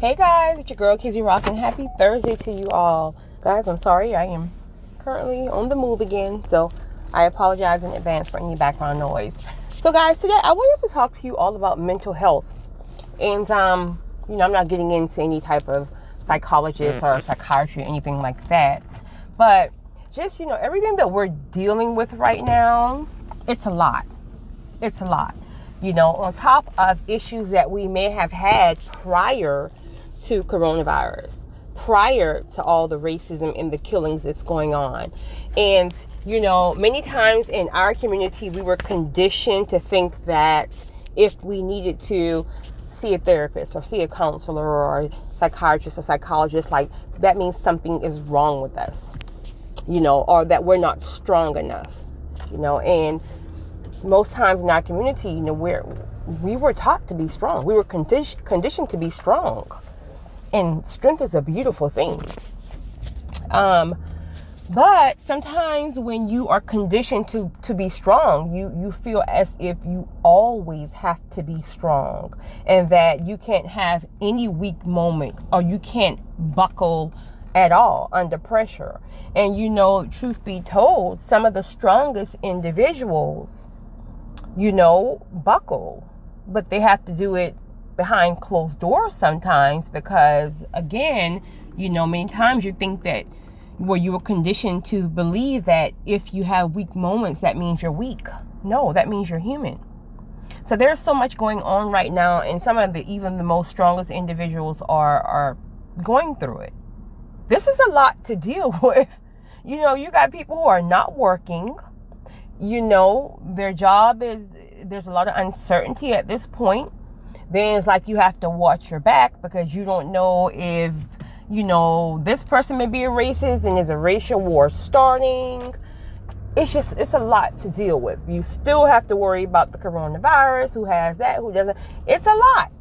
Hey guys, it's your girl Kizzy Rock and happy Thursday to you all. Guys, I'm sorry, I am currently on the move again, so I apologize in advance for any background noise. So guys, today I wanted to talk to you all about mental health. And I'm not getting into any type of psychologist or psychiatry or anything like that. But just, everything that we're dealing with right now, it's a lot. It's a lot. On top of issues that we may have had prior to coronavirus, prior to all the racism and the killings that's going on. And, many times in our community, we were conditioned to think that if we needed to see a therapist or see a counselor or a psychiatrist or psychologist, like that means something is wrong with us, or that we're not strong enough, and most times in our community, we were taught to be strong. We were conditioned to be strong. And strength is a beautiful thing. But sometimes when you are conditioned to be strong, you feel as if you always have to be strong. And that you can't have any weak moment or you can't buckle at all under pressure. And truth be told, some of the strongest individuals buckle, but they have to do it behind closed doors sometimes because, again, many times you think that you were conditioned to believe that if you have weak moments, that means you're weak. No, that means you're human. So there's so much going on right now, and some of even the most strongest individuals are going through it. This is a lot to deal with. You got people who are not working. Their job there's a lot of uncertainty at this point. Then it's like you have to watch your back because you don't know if, this person may be a racist and there's a racial war starting. It's a lot to deal with. You still have to worry about the coronavirus, who has that, who doesn't. It's a lot.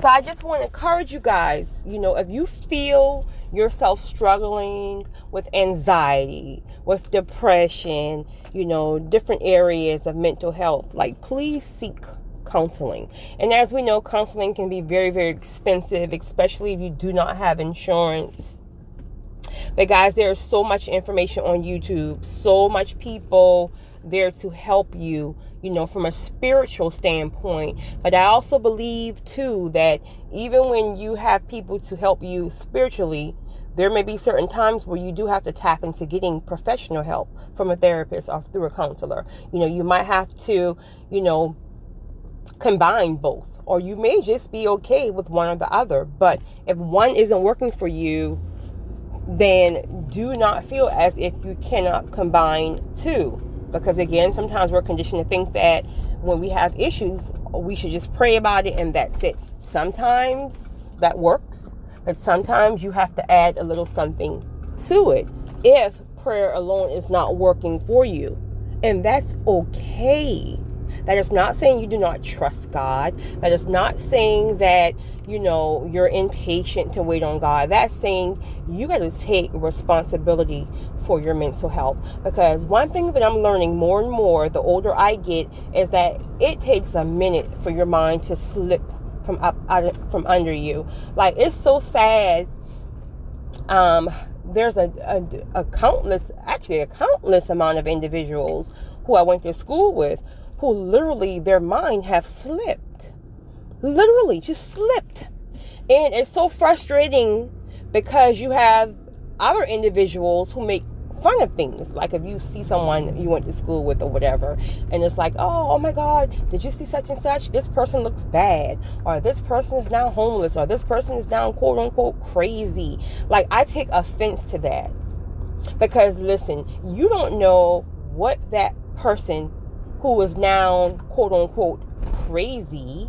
So I just want to encourage you guys, if you feel yourself struggling with anxiety, with depression, different areas of mental health, please seek counseling. And as we know, counseling can be very, very expensive, especially if you do not have insurance. But guys, there's so much information on YouTube, so much people there to help you, from a spiritual standpoint. But I also believe too that even when you have people to help you spiritually, there may be certain times where you do have to tap into getting professional help from a therapist or through a counselor. You might have to, combine both, or you may just be okay with one or the other. But if one isn't working for you, then do not feel as if you cannot combine two. Because again, sometimes we're conditioned to think that when we have issues, we should just pray about it and that's it. Sometimes that works, but sometimes you have to add a little something to it if prayer alone is not working for you. And that's okay. That is not saying you do not trust God. That is not saying that, you're impatient to wait on God. That's saying you got to take responsibility for your mental health. Because one thing that I'm learning more and more, the older I get, is that it takes a minute for your mind to slip from under you. It's so sad. There's a countless amount of individuals who I went to school with who literally their mind have slipped. Literally just slipped. And it's so frustrating because you have other individuals who make fun of things. Like if you see someone you went to school with or whatever, and it's like, oh my God, did you see such and such? This person looks bad. Or this person is now homeless. Or this person is now quote unquote crazy. I take offense to that. Because listen, you don't know what that person who is now quote unquote crazy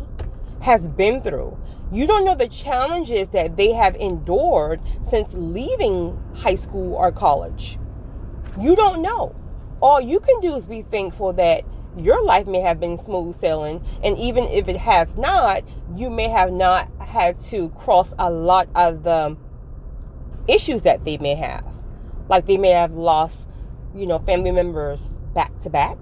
has been through. You don't know the challenges that they have endured since leaving high school or college. You don't know. All you can do is be thankful that your life may have been smooth sailing. And even if it has not, you may have not had to cross a lot of the issues that they may have. Like they may have lost, family members back to back.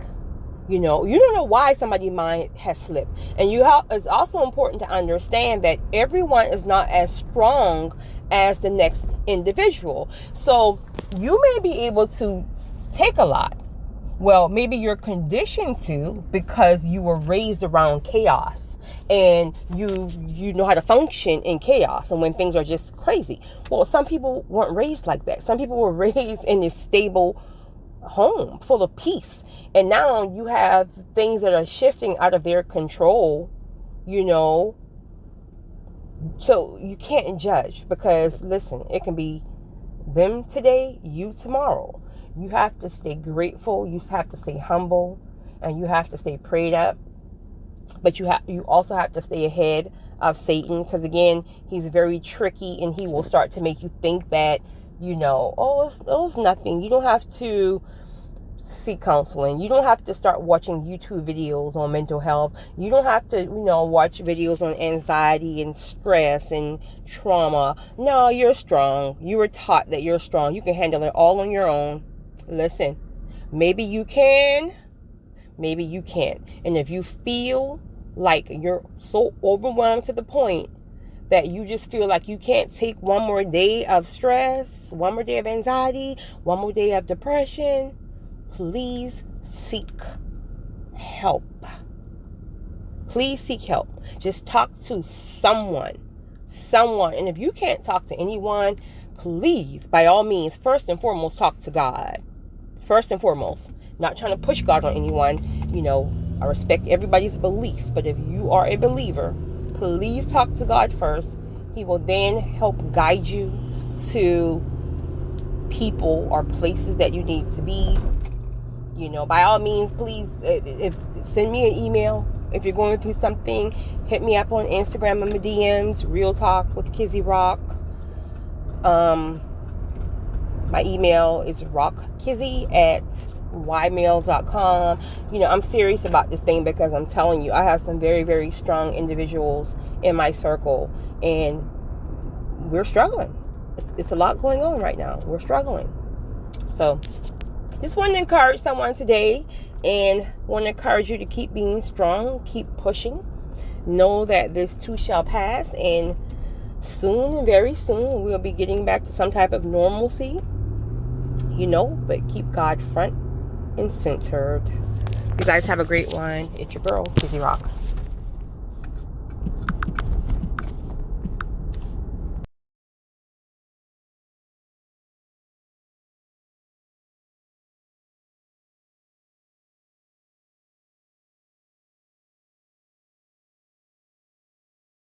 You don't know why somebody's mind has slipped. And it's also important to understand that everyone is not as strong as the next individual. So you may be able to take a lot. Well, maybe you're conditioned to, because you were raised around chaos and you know how to function in chaos and when things are just crazy. Well, some people weren't raised like that. Some people were raised in this stable home full of peace, and now you have things that are shifting out of their control, so you can't judge, because listen, it can be them today, you tomorrow. You have to stay grateful, you have to stay humble, and you have to stay prayed up. But you also have to stay ahead of Satan, because again, he's very tricky, and he will start to make you think that it's nothing. You don't have to seek counseling. You don't have to start watching YouTube videos on mental health. You don't have to, watch videos on anxiety and stress and trauma. No, you're strong. You were taught that you're strong. You can handle it all on your own. Listen, maybe you can, maybe you can't. And if you feel like you're so overwhelmed to the point that you just feel like you can't take one more day of stress, one more day of anxiety, one more day of depression, please seek help. Please seek help. Just talk to someone. And if you can't talk to anyone, please, by all means, first and foremost, talk to God. First and foremost. Not trying to push God on anyone. I respect everybody's belief, but if you are a believer, please talk to God first. He will then help guide you to people or places that you need to be. By all means, please, send me an email. If you're going through something, hit me up on Instagram in my DMs, Real Talk with Kizzy Rock. My email is rockkizzy@ymail.com. I'm serious about this thing, because I'm telling you, I have some very, very strong individuals in my circle, and we're struggling. It's a lot going on right now. We're struggling. So just want to encourage someone today, and want to encourage you to keep being strong, keep pushing. Know that this too shall pass, and soon, very soon, we'll be getting back to some type of normalcy. But keep God front and centered. You guys have a great one. It's your girl, Kizzy Rock.